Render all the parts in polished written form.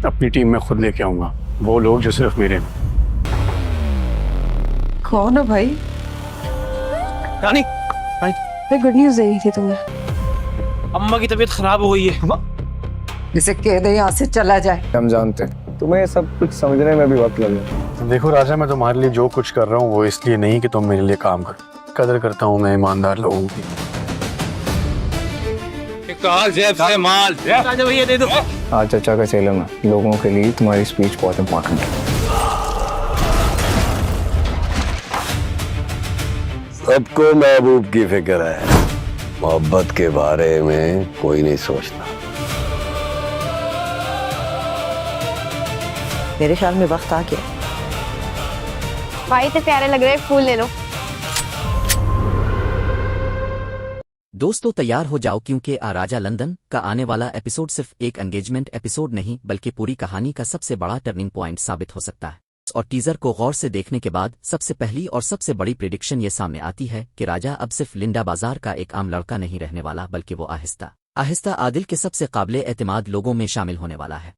اپنی ٹیم میں خود لے کے آؤں گا، وہ لوگ جو صرف میرے ہیں۔ کون ہے بھائی؟ رانی گڈ نیوز دے رہی تھی تمہیں، اماں کی طبیعت خراب ہو گئی ہے۔ اسے کہہ دے یہاں سے چلا جائے۔ ہم جانتے ہیں تمہیں یہ سب کچھ سمجھنے میں بھی وقت لگے۔ دیکھو راجا، میں تمہارے لیے جو کچھ کر رہا ہوں وہ اس لیے نہیں کہ تم میرے لیے کام کرو، قدر کرتا ہوں میں ایماندار لوگوں کی۔ راجا بھیا دے دو۔ آج چچا کا چیلم ہے، لوگوں کے لیے تمہاری اسپیچ بہت امپورٹنٹ ہے۔ سب کو محبوب کی فکر ہے، محبت کے بارے میں کوئی نہیں سوچتا۔ میرے خیال میں وقت آ گیا۔ بھائی اتنے پیارے لگ رہے، پھول لے لو۔ دوستو تیار ہو جاؤ کیونکہ راجا لندن کا آنے والا ایپیسوڈ صرف ایک انگیجمنٹ ایپیسوڈ نہیں بلکہ پوری کہانی کا سب سے بڑا ٹرننگ پوائنٹ ثابت ہو سکتا ہے۔ اور ٹیزر کو غور سے دیکھنے کے بعد سب سے پہلی اور سب سے بڑی پریڈکشن یہ سامنے آتی ہے کہ راجا اب صرف لنڈا بازار کا ایک عام لڑکا نہیں رہنے والا بلکہ وہ آہستہ آہستہ عادل کے سب سے قابل اعتماد لوگوں میں شامل ہونے والا ہے۔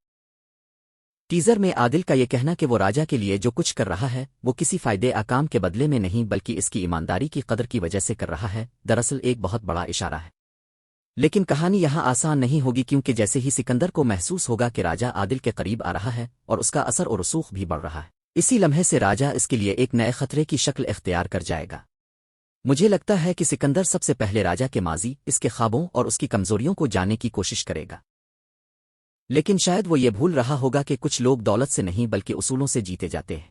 ٹیزر میں عادل کا یہ کہنا کہ وہ راجا کے لیے جو کچھ کر رہا ہے وہ کسی فائدے کام کے بدلے میں نہیں بلکہ اس کی ایمانداری کی قدر کی وجہ سے کر رہا ہے، دراصل ایک بہت بڑا اشارہ ہے۔ لیکن کہانی یہاں آسان نہیں ہوگی کیونکہ جیسے ہی سکندر کو محسوس ہوگا کہ راجا عادل کے قریب آ رہا ہے اور اس کا اثر و رسوخ بھی بڑھ رہا ہے، اسی لمحے سے راجا اس کے لیے ایک نئے خطرے کی شکل اختیار کر جائے گا۔ مجھے لگتا ہے کہ سکندر سب سے پہلے راجا کے ماضی، اس کے خوابوں اور اس کی کمزوریوں کو جاننے کی کوشش کرے گا، لیکن شاید وہ یہ بھول رہا ہوگا کہ کچھ لوگ دولت سے نہیں بلکہ اصولوں سے جیتے جاتے ہیں۔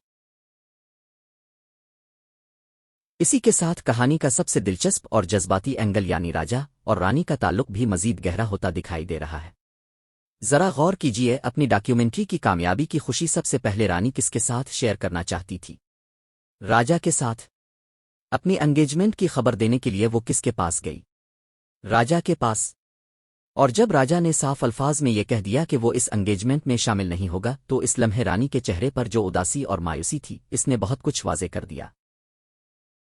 اسی کے ساتھ کہانی کا سب سے دلچسپ اور جذباتی اینگل یعنی راجا اور رانی کا تعلق بھی مزید گہرا ہوتا دکھائی دے رہا ہے۔ ذرا غور کیجئے، اپنی ڈاکیومنٹری کی کامیابی کی خوشی سب سے پہلے رانی کس کے ساتھ شیئر کرنا چاہتی تھی؟ راجا کے ساتھ۔ اپنی انگیجمنٹ کی خبر دینے کے لیے وہ کس کے پاس گئی؟ راجا کے پاس۔ اور جب راجا نے صاف الفاظ میں یہ کہہ دیا کہ وہ اس انگیجمنٹ میں شامل نہیں ہوگا تو اس لمحے رانی کے چہرے پر جو اداسی اور مایوسی تھی اس نے بہت کچھ واضح کر دیا۔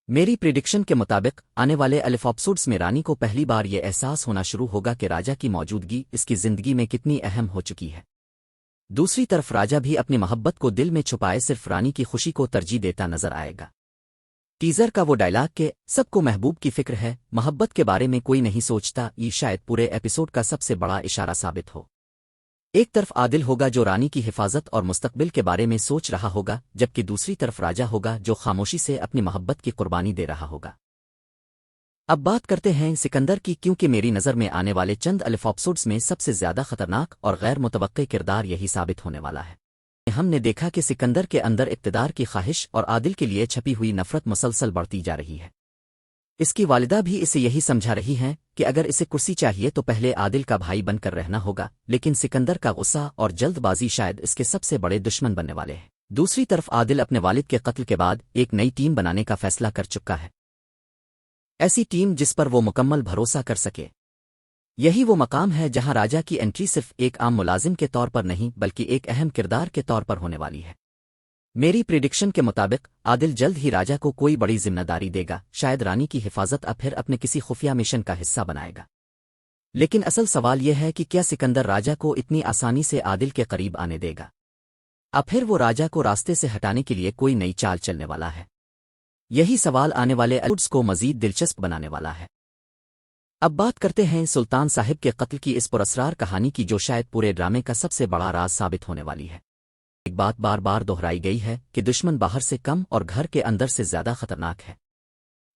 میری پریڈکشن کے مطابق آنے والے ایپیسوڈز میں رانی کو پہلی بار یہ احساس ہونا شروع ہوگا کہ راجا کی موجودگی اس کی زندگی میں کتنی اہم ہو چکی ہے۔ دوسری طرف راجا بھی اپنی محبت کو دل میں چھپائے صرف رانی کی خوشی کو ترجیح دیتا نظر آئے گا۔ ٹیزر کا وہ ڈائلاگ کہ سب کو محبوب کی فکر ہے، محبت کے بارے میں کوئی نہیں سوچتا، یہ شاید پورے ایپیسوڈ کا سب سے بڑا اشارہ ثابت ہو۔ ایک طرف عادل ہوگا جو رانی کی حفاظت اور مستقبل کے بارے میں سوچ رہا ہوگا، جبکہ دوسری طرف راجا ہوگا جو خاموشی سے اپنی محبت کی قربانی دے رہا ہوگا۔ اب بات کرتے ہیں سکندر کی، کیونکہ میری نظر میں آنے والے چند ایپیسوڈز میں سب سے زیادہ خطرناک اور غیر متوقع کردار یہی ثابت ہونے والا ہے۔ ہم نے دیکھا کہ سکندر کے اندر اقتدار کی خواہش اور عادل کے لیے چھپی ہوئی نفرت مسلسل بڑھتی جا رہی ہے۔ اس کی والدہ بھی اسے یہی سمجھا رہی ہیں کہ اگر اسے کرسی چاہیے تو پہلے عادل کا بھائی بن کر رہنا ہوگا، لیکن سکندر کا غصہ اور جلد بازی شاید اس کے سب سے بڑے دشمن بننے والے ہیں۔ دوسری طرف عادل اپنے والد کے قتل کے بعد ایک نئی ٹیم بنانے کا فیصلہ کر چکا ہے، ایسی ٹیم جس پر وہ مکمل بھروسہ کر سکے۔ یہی وہ مقام ہے جہاں راجا کی انٹری صرف ایک عام ملازم کے طور پر نہیں بلکہ ایک اہم کردار کے طور پر ہونے والی ہے۔ میری پریڈکشن کے مطابق عادل جلد ہی راجا کو کوئی بڑی ذمہ داری دے گا، شاید رانی کی حفاظت اب پھر اپنے کسی خفیہ مشن کا حصہ بنائے گا۔ لیکن اصل سوال یہ ہے کہ کیا سکندر راجا کو اتنی آسانی سے عادل کے قریب آنے دے گا؟ اب پھر وہ راجا کو راستے سے ہٹانے کے لیے کوئی نئی چال چلنے والا ہے؟ یہی سوال آنے والے ایپیسوڈز کو مزید دلچسپ بنانے والا ہے۔ اب بات کرتے ہیں سلطان صاحب کے قتل کی اس پراسرار کہانی کی جو شاید پورے ڈرامے کا سب سے بڑا راز ثابت ہونے والی ہے۔ ایک بات بار بار دہرائی گئی ہے کہ دشمن باہر سے کم اور گھر کے اندر سے زیادہ خطرناک ہے۔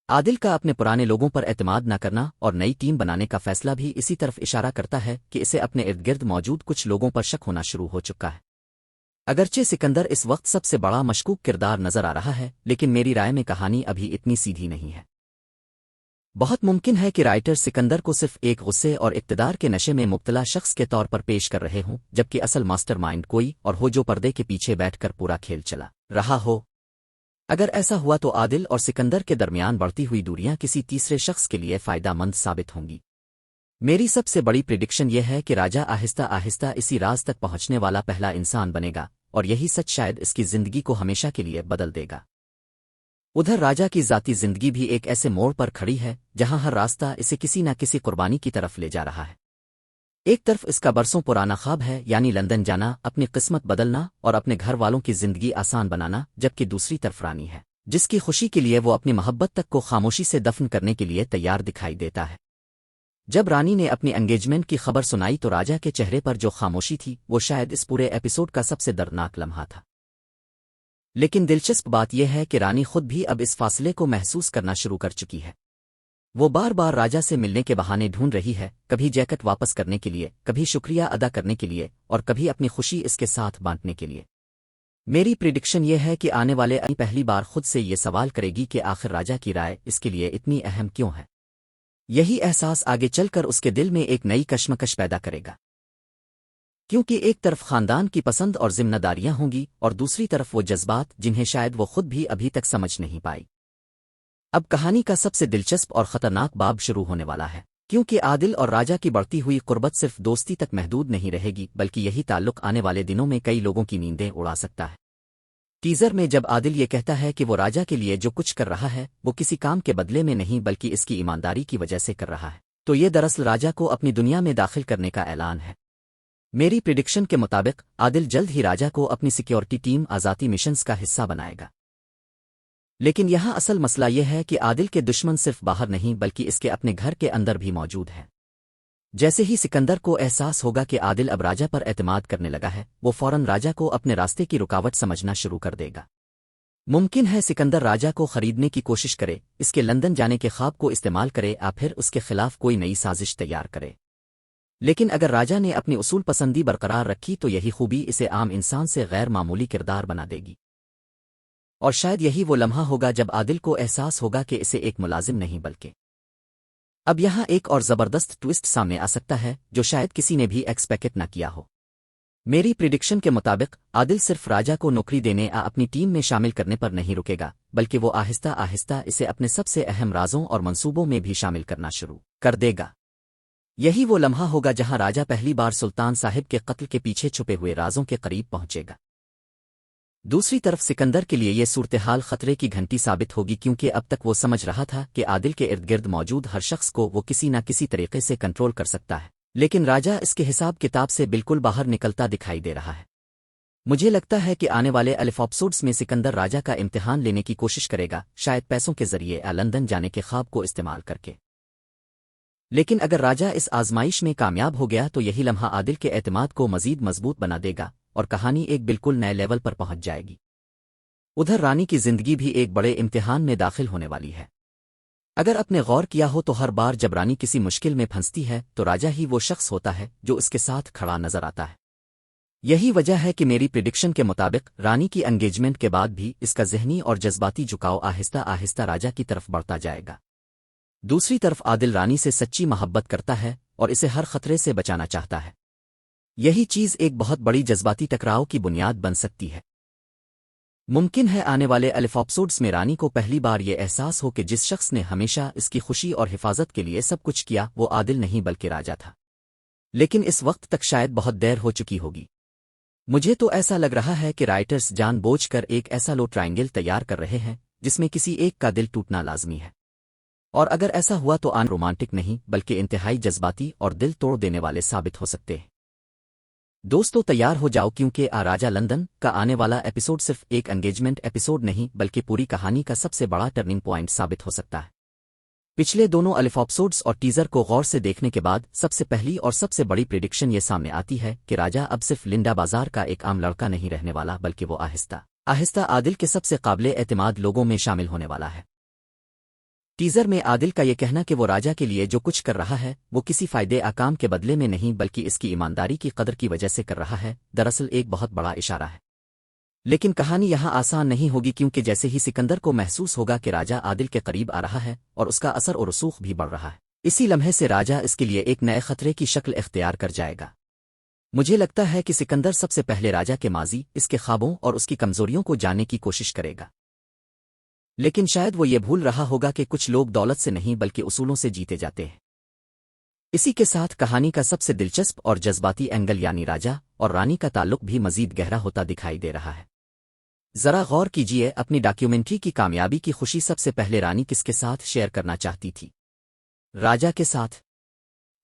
عادل کا اپنے پرانے لوگوں پر اعتماد نہ کرنا اور نئی ٹیم بنانے کا فیصلہ بھی اسی طرف اشارہ کرتا ہے کہ اسے اپنے ارد گرد موجود کچھ لوگوں پر شک ہونا شروع ہو چکا ہے۔ اگرچہ سکندر اس وقت سب سے بڑا مشکوک کردار نظر آ رہا ہے، لیکن میری رائے میں کہانی ابھی اتنی سیدھی نہیں ہے۔ بہت ممکن ہے کہ رائٹر سکندر کو صرف ایک غصے اور اقتدار کے نشے میں مبتلا شخص کے طور پر پیش کر رہے ہوں، جبکہ اصل ماسٹر مائنڈ کوئی اور ہو جو پردے کے پیچھے بیٹھ کر پورا کھیل چلا رہا ہو۔ اگر ایسا ہوا تو عادل اور سکندر کے درمیان بڑھتی ہوئی دوریاں کسی تیسرے شخص کے لیے فائدہ مند ثابت ہوں گی۔ میری سب سے بڑی پریڈکشن یہ ہے کہ راجا آہستہ آہستہ اسی راز تک پہنچنے والا پہلا انسان بنے گا، اور یہی سچ شاید اس کی زندگی کو ہمیشہ کے لیے بدل دے گا۔ ادھر راجا کی ذاتی زندگی بھی ایک ایسے موڑ پر کھڑی ہے جہاں ہر راستہ اسے کسی نہ کسی قربانی کی طرف لے جا رہا ہے۔ ایک طرف اس کا برسوں پرانا خواب ہے یعنی لندن جانا، اپنی قسمت بدلنا اور اپنے گھر والوں کی زندگی آسان بنانا، جبکہ دوسری طرف رانی ہے جس کی خوشی کے لیے وہ اپنی محبت تک کو خاموشی سے دفن کرنے کے لیے تیار دکھائی دیتا ہے۔ جب رانی نے اپنی انگیجمنٹ کی خبر سنائی تو راجا کے چہرے پر جو خاموشی تھی وہ شاید اس پورے ایپیسوڈ کا سب سے دردناک لمحہ تھا۔ لیکن دلچسپ بات یہ ہے کہ رانی خود بھی اب اس فاصلے کو محسوس کرنا شروع کر چکی ہے۔ وہ بار بار راجا سے ملنے کے بہانے ڈھونڈ رہی ہے، کبھی جیکٹ واپس کرنے کے لیے، کبھی شکریہ ادا کرنے کے لیے، اور کبھی اپنی خوشی اس کے ساتھ بانٹنے کے لیے۔ میری پریڈکشن یہ ہے کہ آنے والے پہلی بار خود سے یہ سوال کرے گی کہ آخر راجا کی رائے اس کے لیے اتنی اہم کیوں ہے۔ یہی احساس آگے چل کر اس کے دل میں ایک نئی کشمکش پیدا کرے گا، کیونکہ ایک طرف خاندان کی پسند اور ذمہ داریاں ہوں گی اور دوسری طرف وہ جذبات جنہیں شاید وہ خود بھی ابھی تک سمجھ نہیں پائی۔ اب کہانی کا سب سے دلچسپ اور خطرناک باب شروع ہونے والا ہے، کیونکہ عادل اور راجا کی بڑھتی ہوئی قربت صرف دوستی تک محدود نہیں رہے گی، بلکہ یہی تعلق آنے والے دنوں میں کئی لوگوں کی نیندیں اڑا سکتا ہے۔ ٹیزر میں جب عادل یہ کہتا ہے کہ وہ راجا کے لیے جو کچھ کر رہا ہے وہ کسی کام کے بدلے میں نہیں بلکہ اس کی ایمانداری کی وجہ سے کر رہا ہے، تو یہ دراصل راجا کو اپنی دنیا میں داخل کرنے کا اعلان ہے۔ میری پریڈکشن کے مطابق عادل جلد ہی راجا کو اپنی سیکیورٹی ٹیم آزادی مشنز کا حصہ بنائے گا۔ لیکن یہاں اصل مسئلہ یہ ہے کہ عادل کے دشمن صرف باہر نہیں بلکہ اس کے اپنے گھر کے اندر بھی موجود ہیں۔ جیسے ہی سکندر کو احساس ہوگا کہ عادل اب راجا پر اعتماد کرنے لگا ہے، وہ فوراً راجا کو اپنے راستے کی رکاوٹ سمجھنا شروع کر دے گا۔ ممکن ہے سکندر راجا کو خریدنے کی کوشش کرے، اس کے لندن جانے کے خواب کو استعمال کرے یا پھر اس کے خلاف کوئی نئی سازش تیار کرے۔ لیکن اگر راجا نے اپنی اصول پسندی برقرار رکھی تو یہی خوبی اسے عام انسان سے غیر معمولی کردار بنا دے گی، اور شاید یہی وہ لمحہ ہوگا جب عادل کو احساس ہوگا کہ اسے ایک ملازم نہیں بلکہ اب یہاں ایک اور زبردست ٹویسٹ سامنے آ سکتا ہے جو شاید کسی نے بھی ایکسپیکٹ نہ کیا ہو۔ میری پریڈکشن کے مطابق عادل صرف راجا کو نوکری دینے یا اپنی ٹیم میں شامل کرنے پر نہیں رکے گا، بلکہ وہ آہستہ آہستہ اسے اپنے سب سے اہم رازوں اور منصوبوں میں بھی شامل کرنا شروع کر دے گا۔ یہی وہ لمحہ ہوگا جہاں راجا پہلی بار سلطان صاحب کے قتل کے پیچھے چھپے ہوئے رازوں کے قریب پہنچے گا۔ دوسری طرف سکندر کے لیے یہ صورتحال خطرے کی گھنٹی ثابت ہوگی، کیونکہ اب تک وہ سمجھ رہا تھا کہ عادل کے ارد گرد موجود ہر شخص کو وہ کسی نہ کسی طریقے سے کنٹرول کر سکتا ہے، لیکن راجا اس کے حساب کتاب سے بالکل باہر نکلتا دکھائی دے رہا ہے۔ مجھے لگتا ہے کہ آنے والے ایپیسوڈز میں سکندر راجا کا امتحان لینے کی کوشش کرے گا، شاید پیسوں کے ذریعے یا لندن جانے کے خواب کو استعمال کر کے۔ لیکن اگر راجا اس آزمائش میں کامیاب ہو گیا تو یہی لمحہ عادل کے اعتماد کو مزید مضبوط بنا دے گا اور کہانی ایک بالکل نئے لیول پر پہنچ جائے گی۔ ادھر رانی کی زندگی بھی ایک بڑے امتحان میں داخل ہونے والی ہے۔ اگر آپ نے غور کیا ہو تو ہر بار جب رانی کسی مشکل میں پھنستی ہے تو راجا ہی وہ شخص ہوتا ہے جو اس کے ساتھ کھڑا نظر آتا ہے۔ یہی وجہ ہے کہ میری پریڈکشن کے مطابق رانی کی انگیجمنٹ کے بعد بھی اس کا ذہنی اور جذباتی جھکاؤ آہستہ آہستہ راجا کی طرف بڑھتا جائے گا۔ دوسری طرف عادل رانی سے سچی محبت کرتا ہے اور اسے ہر خطرے سے بچانا چاہتا ہے۔ یہی چیز ایک بہت بڑی جذباتی ٹکراؤ کی بنیاد بن سکتی ہے۔ ممکن ہے آنے والے ایپیسوڈز میں رانی کو پہلی بار یہ احساس ہو کہ جس شخص نے ہمیشہ اس کی خوشی اور حفاظت کے لیے سب کچھ کیا وہ عادل نہیں بلکہ راجا تھا، لیکن اس وقت تک شاید بہت دیر ہو چکی ہوگی۔ مجھے تو ایسا لگ رہا ہے کہ رائٹرز جان بوجھ کر ایک ایسا لو ٹرائنگل تیار کر رہے ہیں جس میں کسی ایک کا دل ٹوٹنا لازمی ہے، اور اگر ایسا ہوا تو آن رومانٹک نہیں بلکہ انتہائی جذباتی اور دل توڑ دینے والے ثابت ہو سکتے ہیں۔ دوستو تیار ہو جاؤ، کیونکہ راجا لندن کا آنے والا ایپیسوڈ صرف ایک انگیجمنٹ ایپیسوڈ نہیں بلکہ پوری کہانی کا سب سے بڑا ٹرننگ پوائنٹ ثابت ہو سکتا ہے۔ پچھلے دونوں ایپیسوڈز اور ٹیزر کو غور سے دیکھنے کے بعد سب سے پہلی اور سب سے بڑی پریڈکشن یہ سامنے آتی ہے کہ راجا اب صرف لنڈا بازار کا ایک عام لڑکا نہیں رہنے والا بلکہ وہ آہستہ آہستہ عادل کے سب سے قابل اعتماد لوگوں میں شامل ہونے والا ہے۔ ٹیزر میں عادل کا یہ کہنا کہ وہ راجا کے لیے جو کچھ کر رہا ہے وہ کسی فائدے کام کے بدلے میں نہیں بلکہ اس کی ایمانداری کی قدر کی وجہ سے کر رہا ہے، دراصل ایک بہت بڑا اشارہ ہے۔ لیکن کہانی یہاں آسان نہیں ہوگی، کیونکہ جیسے ہی سکندر کو محسوس ہوگا کہ راجا عادل کے قریب آ رہا ہے اور اس کا اثر و رسوخ بھی بڑھ رہا ہے، اسی لمحے سے راجا اس کے لیے ایک نئے خطرے کی شکل اختیار کر جائے گا۔ مجھے لگتا ہے کہ سکندر سب سے پہلے راجا کے ماضی، اس کے خوابوں اور اس کی کمزوریوں کو جاننے کی کوشش کرے گا، لیکن شاید وہ یہ بھول رہا ہوگا کہ کچھ لوگ دولت سے نہیں بلکہ اصولوں سے جیتے جاتے ہیں۔ اسی کے ساتھ کہانی کا سب سے دلچسپ اور جذباتی اینگل یعنی راجا اور رانی کا تعلق بھی مزید گہرا ہوتا دکھائی دے رہا ہے۔ ذرا غور کیجئے، اپنی ڈاکیومنٹری کی کامیابی کی خوشی سب سے پہلے رانی کس کے ساتھ شیئر کرنا چاہتی تھی؟ راجا کے ساتھ۔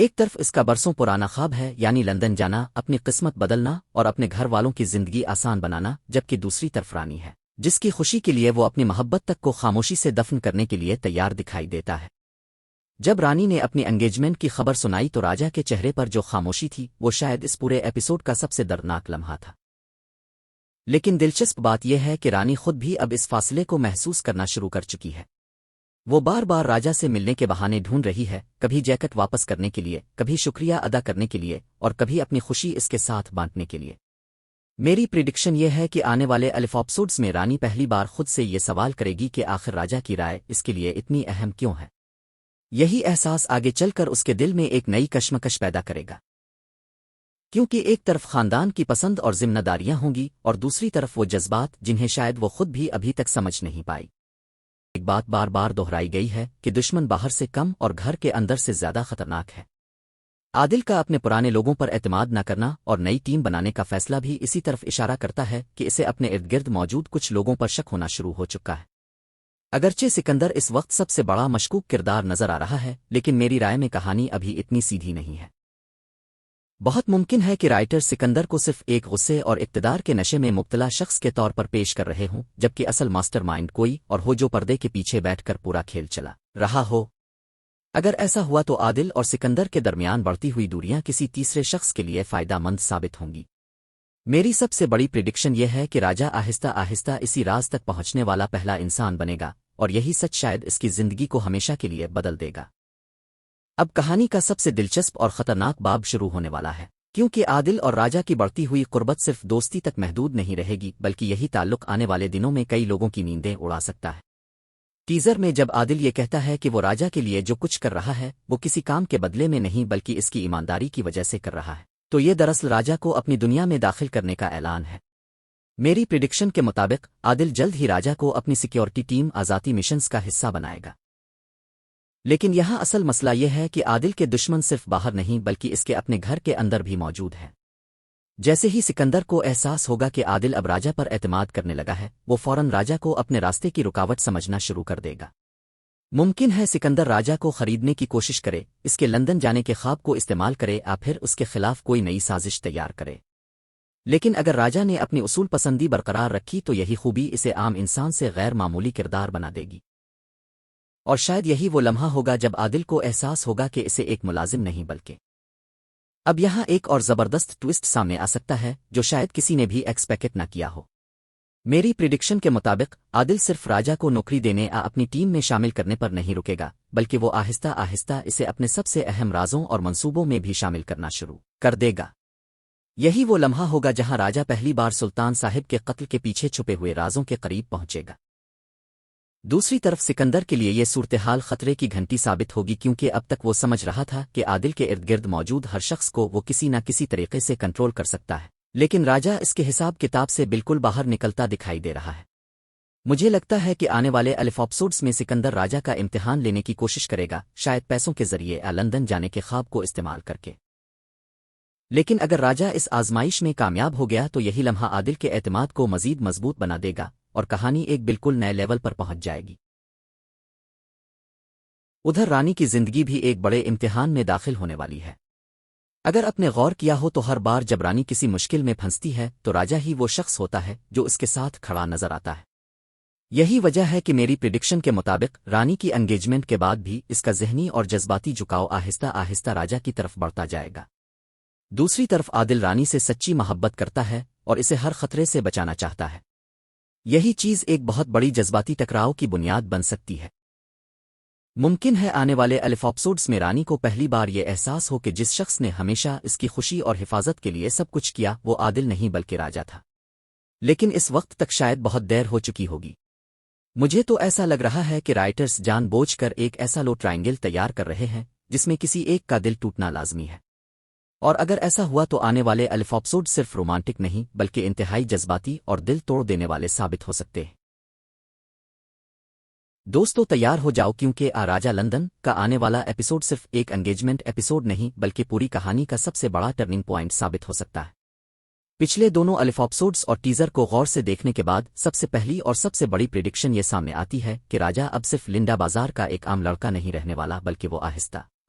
ایک طرف اس کا برسوں پرانا خواب ہے یعنی لندن جانا، اپنی قسمت بدلنا اور اپنے گھر والوں کی زندگی آسان بنانا، جبکہ دوسری طرف رانی ہے جس کی خوشی کے لیے وہ اپنی محبت تک کو خاموشی سے دفن کرنے کے لیے تیار دکھائی دیتا ہے۔ جب رانی نے اپنی انگیجمنٹ کی خبر سنائی تو راجا کے چہرے پر جو خاموشی تھی وہ شاید اس پورے ایپیسوڈ کا سب سے دردناک لمحہ تھا۔ لیکن دلچسپ بات یہ ہے کہ رانی خود بھی اب اس فاصلے کو محسوس کرنا شروع کر چکی ہے۔ وہ بار بار راجا سے ملنے کے بہانے ڈھونڈ رہی ہے، کبھی جیکٹ واپس کرنے کے لیے، کبھی شکریہ ادا کرنے کے لیے، اور کبھی اپنی خوشی اس کے ساتھ بانٹنے کے لیے۔ میری پریڈکشن یہ ہے کہ آنے والے ایپیسوڈز میں رانی پہلی بار خود سے یہ سوال کرے گی کہ آخر راجا کی رائے اس کے لیے اتنی اہم کیوں ہے۔ یہی احساس آگے چل کر اس کے دل میں ایک نئی کشمکش پیدا کرے گا، کیونکہ ایک طرف خاندان کی پسند اور ذمہ داریاں ہوں گی اور دوسری طرف وہ جذبات جنہیں شاید وہ خود بھی ابھی تک سمجھ نہیں پائی۔ ایک بات بار بار دہرائی گئی ہے کہ دشمن باہر سے کم اور گھر کے اندر سے زیادہ خطرناک ہے۔ عادل کا اپنے پرانے لوگوں پر اعتماد نہ کرنا اور نئی ٹیم بنانے کا فیصلہ بھی اسی طرف اشارہ کرتا ہے کہ اسے اپنے ارد گرد موجود کچھ لوگوں پر شک ہونا شروع ہو چکا ہے۔ اگرچہ سکندر اس وقت سب سے بڑا مشکوک کردار نظر آ رہا ہے، لیکن میری رائے میں کہانی ابھی اتنی سیدھی نہیں ہے۔ بہت ممکن ہے کہ رائٹر سکندر کو صرف ایک غصے اور اقتدار کے نشے میں مبتلا شخص کے طور پر پیش کر رہے ہوں، جبکہ اصل ماسٹر مائنڈ کوئی اور ہو جو پردے کے پیچھے بیٹھ کر پورا کھیل چلا رہا ہو۔ اگر ایسا ہوا تو عادل اور سکندر کے درمیان بڑھتی ہوئی دوریاں کسی تیسرے شخص کے لیے فائدہ مند ثابت ہوں گی۔ میری سب سے بڑی پریڈکشن یہ ہے کہ راجا آہستہ آہستہ اسی راز تک پہنچنے والا پہلا انسان بنے گا، اور یہی سچ شاید اس کی زندگی کو ہمیشہ کے لیے بدل دے گا۔ اب کہانی کا سب سے دلچسپ اور خطرناک باب شروع ہونے والا ہے، کیونکہ عادل اور راجا کی بڑھتی ہوئی قربت صرف دوستی تک محدود نہیں رہے گی، بلکہ یہی تعلق آنے والے دنوں میں کئی لوگوں کی نیندیں اڑا سکتا ہے۔ ٹیزر میں جب عادل یہ کہتا ہے کہ وہ راجا کے لیے جو کچھ کر رہا ہے وہ کسی کام کے بدلے میں نہیں بلکہ اس کی ایمانداری کی وجہ سے کر رہا ہے، تو یہ دراصل راجا کو اپنی دنیا میں داخل کرنے کا اعلان ہے۔ میری پریڈکشن کے مطابق عادل جلد ہی راجا کو اپنی سیکیورٹی ٹیم آزادی مشنز کا حصہ بنائے گا۔ لیکن یہاں اصل مسئلہ یہ ہے کہ عادل کے دشمن صرف باہر نہیں بلکہ اس کے اپنے گھر کے اندر بھی موجود ہیں۔ جیسے ہی سکندر کو احساس ہوگا کہ عادل اب راجا پر اعتماد کرنے لگا ہے، وہ فوراً راجا کو اپنے راستے کی رکاوٹ سمجھنا شروع کر دے گا۔ ممکن ہے سکندر راجا کو خریدنے کی کوشش کرے، اس کے لندن جانے کے خواب کو استعمال کرے یا پھر اس کے خلاف کوئی نئی سازش تیار کرے۔ لیکن اگر راجا نے اپنی اصول پسندی برقرار رکھی تو یہی خوبی اسے عام انسان سے غیر معمولی کردار بنا دے گی، اور شاید یہی وہ لمحہ ہوگا جب عادل کو احساس ہوگا کہ اسے ایک ملازم نہیں بلکہ اب یہاں ایک اور زبردست ٹویسٹ سامنے آ سکتا ہے جو شاید کسی نے بھی ایکسپیکٹ نہ کیا ہو۔ میری پریڈکشن کے مطابق عادل صرف راجا کو نوکری دینے یا اپنی ٹیم میں شامل کرنے پر نہیں رکے گا، بلکہ وہ آہستہ آہستہ اسے اپنے سب سے اہم رازوں اور منصوبوں میں بھی شامل کرنا شروع کر دے گا۔ یہی وہ لمحہ ہوگا جہاں راجا پہلی بار سلطان صاحب کے قتل کے پیچھے چھپے ہوئے رازوں کے قریب پہنچے گا۔ دوسری طرف سکندر کے لیے یہ صورتحال خطرے کی گھنٹی ثابت ہوگی، کیونکہ اب تک وہ سمجھ رہا تھا کہ عادل کے ارد گرد موجود ہر شخص کو وہ کسی نہ کسی طریقے سے کنٹرول کر سکتا ہے، لیکن راجا اس کے حساب کتاب سے بالکل باہر نکلتا دکھائی دے رہا ہے۔ مجھے لگتا ہے کہ آنے والے ایپیسوڈز میں سکندر راجا کا امتحان لینے کی کوشش کرے گا، شاید پیسوں کے ذریعے یا لندن جانے کے خواب کو استعمال کر کے۔ لیکن اگر راجا اس آزمائش میں کامیاب ہو گیا تو یہی لمحہ عادل کے اعتماد کو مزید مضبوط بنا دے گا اور کہانی ایک بالکل نئے لیول پر پہنچ جائے گی۔ ادھر رانی کی زندگی بھی ایک بڑے امتحان میں داخل ہونے والی ہے۔ اگر اپنے غور کیا ہو تو ہر بار جب رانی کسی مشکل میں پھنستی ہے تو راجا ہی وہ شخص ہوتا ہے جو اس کے ساتھ کھڑا نظر آتا ہے۔ یہی وجہ ہے کہ میری پریڈکشن کے مطابق رانی کی انگیجمنٹ کے بعد بھی اس کا ذہنی اور جذباتی جھکاؤ آہستہ آہستہ راجا کی طرف بڑھتا جائے گا۔ دوسری طرف عادل رانی سے سچی محبت کرتا ہے اور اسے ہر خطرے سے بچانا چاہتا ہے۔ یہی چیز ایک بہت بڑی جذباتی ٹکراؤ کی بنیاد بن سکتی ہے۔ ممکن ہے آنے والے ایپیسوڈز میں رانی کو پہلی بار یہ احساس ہو کہ جس شخص نے ہمیشہ اس کی خوشی اور حفاظت کے لیے سب کچھ کیا وہ عادل نہیں بلکہ راجا تھا، لیکن اس وقت تک شاید بہت دیر ہو چکی ہوگی۔ مجھے تو ایسا لگ رہا ہے کہ رائٹرز جان بوجھ کر ایک ایسا لو ٹرائنگل تیار کر رہے ہیں جس میں کسی ایک کا دل ٹوٹنا لازمی ہے، اور اگر ایسا ہوا تو آنے والے ایپیسوڈ صرف رومانٹک نہیں بلکہ انتہائی جذباتی اور دل توڑ دینے والے ثابت ہو سکتے ہیں۔ دوستو تیار ہو جاؤ، کیونکہ راجا لندن کا آنے والا ایپیسوڈ صرف ایک انگیجمنٹ ایپیسوڈ نہیں بلکہ پوری کہانی کا سب سے بڑا ٹرننگ پوائنٹ ثابت ہو سکتا ہے۔ پچھلے دونوں ایپیسوڈز اور ٹیزر کو غور سے دیکھنے کے بعد سب سے پہلی اور سب سے بڑی پریڈکشن یہ سامنے آتی ہے کہ راجا اب صرف لنڈا بازار کا ایک عام لڑکا نہیں رہنے والا بلکہ وہ آہستہ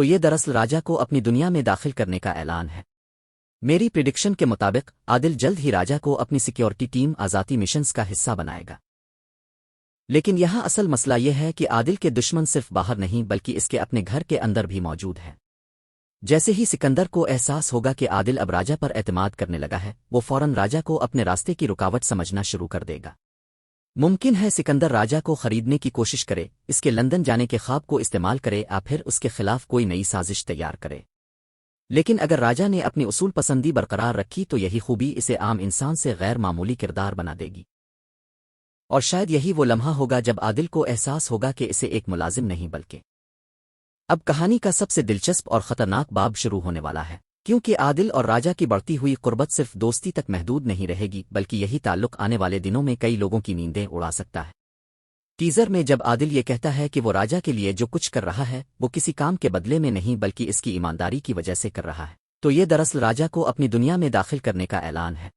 تو یہ دراصل راجا کو اپنی دنیا میں داخل کرنے کا اعلان ہے۔ میری پریڈکشن کے مطابق عادل جلد ہی راجا کو اپنی سیکیورٹی ٹیم آزادی مشنز کا حصہ بنائے گا۔ لیکن یہاں اصل مسئلہ یہ ہے کہ عادل کے دشمن صرف باہر نہیں بلکہ اس کے اپنے گھر کے اندر بھی موجود ہیں۔ جیسے ہی سکندر کو احساس ہوگا کہ عادل اب راجا پر اعتماد کرنے لگا ہے، وہ فوراً راجا کو اپنے راستے کی رکاوٹ سمجھنا شروع کر دے گا۔ ممکن ہے سکندر راجا کو خریدنے کی کوشش کرے، اس کے لندن جانے کے خواب کو استعمال کرے یا پھر اس کے خلاف کوئی نئی سازش تیار کرے۔ لیکن اگر راجا نے اپنی اصول پسندی برقرار رکھی تو یہی خوبی اسے عام انسان سے غیر معمولی کردار بنا دے گی۔ اور شاید یہی وہ لمحہ ہوگا جب عادل کو احساس ہوگا کہ اسے ایک ملازم نہیں بلکہ اب کہانی کا سب سے دلچسپ اور خطرناک باب شروع ہونے والا ہے، کیونکہ عادل اور راجا کی بڑھتی ہوئی قربت صرف دوستی تک محدود نہیں رہے گی بلکہ یہی تعلق آنے والے دنوں میں کئی لوگوں کی نیندیں اڑا سکتا ہے۔ ٹیزر میں جب عادل یہ کہتا ہے کہ وہ راجا کے لیے جو کچھ کر رہا ہے وہ کسی کام کے بدلے میں نہیں بلکہ اس کی ایمانداری کی وجہ سے کر رہا ہے، تو یہ دراصل راجا کو اپنی دنیا میں داخل کرنے کا اعلان ہے۔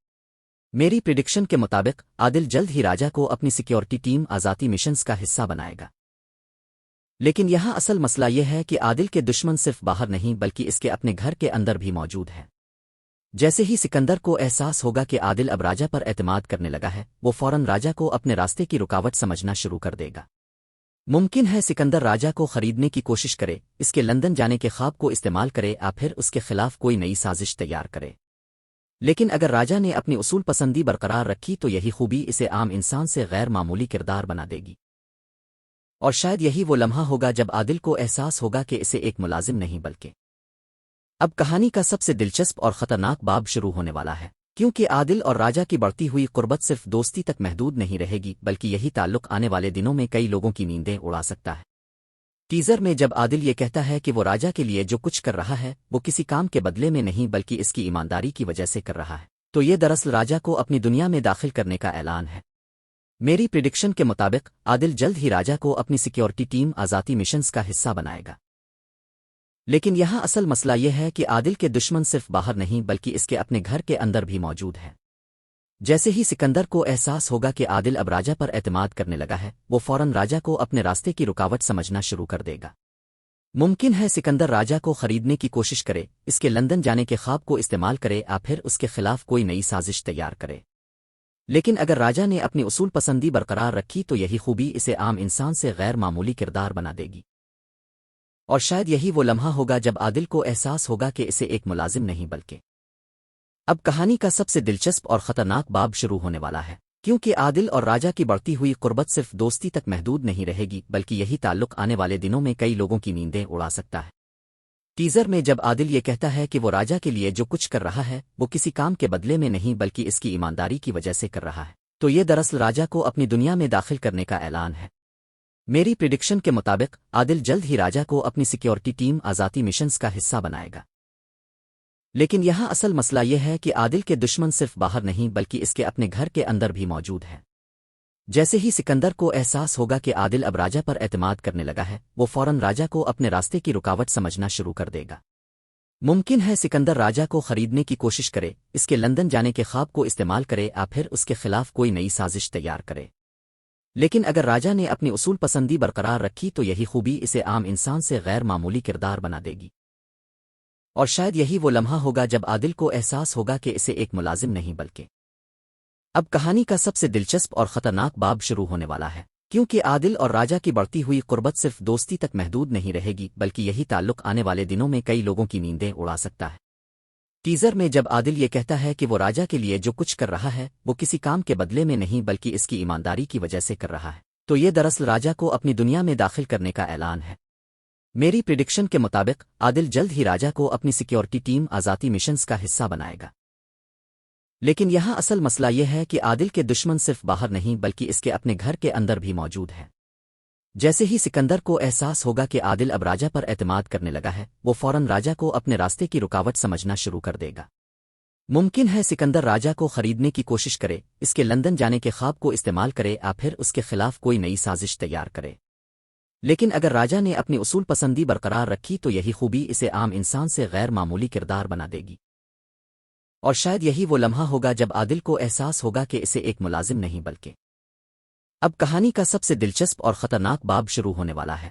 میری پریڈکشن کے مطابق عادل جلد ہی راجا کو اپنی سیکیورٹی ٹیم آزادی مشنز کا حصہ بنائے گا۔ لیکن یہاں اصل مسئلہ یہ ہے کہ عادل کے دشمن صرف باہر نہیں بلکہ اس کے اپنے گھر کے اندر بھی موجود ہیں۔ جیسے ہی سکندر کو احساس ہوگا کہ عادل اب راجا پر اعتماد کرنے لگا ہے، وہ فوراً راجا کو اپنے راستے کی رکاوٹ سمجھنا شروع کر دے گا۔ ممکن ہے سکندر راجا کو خریدنے کی کوشش کرے، اس کے لندن جانے کے خواب کو استعمال کرے یا پھر اس کے خلاف کوئی نئی سازش تیار کرے۔ لیکن اگر راجا نے اپنی اصول پسندی برقرار رکھی تو یہی خوبی اسے عام انسان سے غیر معمولی کردار بنا دے گی۔ اور شاید یہی وہ لمحہ ہوگا جب عادل کو احساس ہوگا کہ اسے ایک ملازم نہیں بلکہ اب کہانی کا سب سے دلچسپ اور خطرناک باب شروع ہونے والا ہے، کیونکہ عادل اور راجا کی بڑھتی ہوئی قربت صرف دوستی تک محدود نہیں رہے گی بلکہ یہی تعلق آنے والے دنوں میں کئی لوگوں کی نیندیں اڑا سکتا ہے۔ ٹیزر میں جب عادل یہ کہتا ہے کہ وہ راجا کے لیے جو کچھ کر رہا ہے وہ کسی کام کے بدلے میں نہیں بلکہ اس کی ایمانداری کی وجہ سے کر رہا ہے، تو یہ دراصل راجا کو اپنی دنیا میں داخل کرنے کا اعلان ہے۔ میری پریڈکشن کے مطابق عادل جلد ہی راجا کو اپنی سیکیورٹی ٹیم آزادی مشنز کا حصہ بنائے گا۔ لیکن یہاں اصل مسئلہ یہ ہے کہ عادل کے دشمن صرف باہر نہیں بلکہ اس کے اپنے گھر کے اندر بھی موجود ہیں۔ جیسے ہی سکندر کو احساس ہوگا کہ عادل اب راجا پر اعتماد کرنے لگا ہے، وہ فوراً راجا کو اپنے راستے کی رکاوٹ سمجھنا شروع کر دے گا۔ ممکن ہے سکندر راجا کو خریدنے کی کوشش کرے، اس کے لندن جانے کے خواب کو استعمال کرے یا پھر اس کے خلاف کوئی نئی سازش تیار کرے۔ لیکن اگر راجا نے اپنی اصول پسندی برقرار رکھی تو یہی خوبی اسے عام انسان سے غیر معمولی کردار بنا دے گی۔ اور شاید یہی وہ لمحہ ہوگا جب عادل کو احساس ہوگا کہ اسے ایک ملازم نہیں بلکہ اب کہانی کا سب سے دلچسپ اور خطرناک باب شروع ہونے والا ہے، کیونکہ عادل اور راجا کی بڑھتی ہوئی قربت صرف دوستی تک محدود نہیں رہے گی بلکہ یہی تعلق آنے والے دنوں میں کئی لوگوں کی نیندیں اڑا سکتا ہے۔ ٹیزر میں جب عادل یہ کہتا ہے کہ وہ راجا کے لیے جو کچھ کر رہا ہے وہ کسی کام کے بدلے میں نہیں بلکہ اس کی ایمانداری کی وجہ سے کر رہا ہے، تو یہ دراصل راجا کو اپنی دنیا میں داخل کرنے کا اعلان ہے۔ میری پریڈکشن کے مطابق عادل جلد ہی راجا کو اپنی سیکیورٹی ٹیم آزادی مشنز کا حصہ بنائے گا۔ لیکن یہاں اصل مسئلہ یہ ہے کہ عادل کے دشمن صرف باہر نہیں بلکہ اس کے اپنے گھر کے اندر بھی موجود ہیں۔ جیسے ہی سکندر کو احساس ہوگا کہ عادل اب راجا پر اعتماد کرنے لگا ہے، وہ فوراً راجا کو اپنے راستے کی رکاوٹ سمجھنا شروع کر دے گا۔ ممکن ہے سکندر راجا کو خریدنے کی کوشش کرے، اس کے لندن جانے کے خواب کو استعمال کرے یا پھر اس کے خلاف کوئی نئی سازش تیار کرے۔ لیکن اگر راجا نے اپنی اصول پسندی برقرار رکھی تو یہی خوبی اسے عام انسان سے غیر معمولی کردار بنا دے گی۔ اور شاید یہی وہ لمحہ ہوگا جب عادل کو احساس ہوگا کہ اسے ایک ملازم نہیں بلکہ اب کہانی کا سب سے دلچسپ اور خطرناک باب شروع ہونے والا ہے، کیونکہ عادل اور راجا کی بڑھتی ہوئی قربت صرف دوستی تک محدود نہیں رہے گی بلکہ یہی تعلق آنے والے دنوں میں کئی لوگوں کی نیندیں اڑا سکتا ہے۔ ٹیزر میں جب عادل یہ کہتا ہے کہ وہ راجا کے لیے جو کچھ کر رہا ہے وہ کسی کام کے بدلے میں نہیں بلکہ اس کی ایمانداری کی وجہ سے کر رہا ہے، تو یہ دراصل راجا کو اپنی دنیا میں داخل کرنے کا اعلان ہے۔ میری پریڈکشن کے مطابق عادل جلد ہی راجا کو اپنی سیکیورٹی ٹیم آزادی مشنز کا حصہ بنائے گا۔ لیکن یہاں اصل مسئلہ یہ ہے کہ عادل کے دشمن صرف باہر نہیں بلکہ اس کے اپنے گھر کے اندر بھی موجود ہیں۔ جیسے ہی سکندر کو احساس ہوگا کہ عادل اب راجا پر اعتماد کرنے لگا ہے، وہ فوراً راجا کو اپنے راستے کی رکاوٹ سمجھنا شروع کر دے گا۔ ممکن ہے سکندر راجا کو خریدنے کی کوشش کرے، اس کے لندن جانے کے خواب کو استعمال کرے یا پھر اس کے خلاف کوئی نئی سازش تیار کرے۔ لیکن اگر راجا نے اپنی اصول پسندی برقرار رکھی تو یہی خوبی اسے عام انسان سے غیر معمولی کردار بنا دے گی۔ اور شاید یہی وہ لمحہ ہوگا جب عادل کو احساس ہوگا کہ اسے ایک ملازم نہیں بلکہ اب کہانی کا سب سے دلچسپ اور خطرناک باب شروع ہونے والا ہے،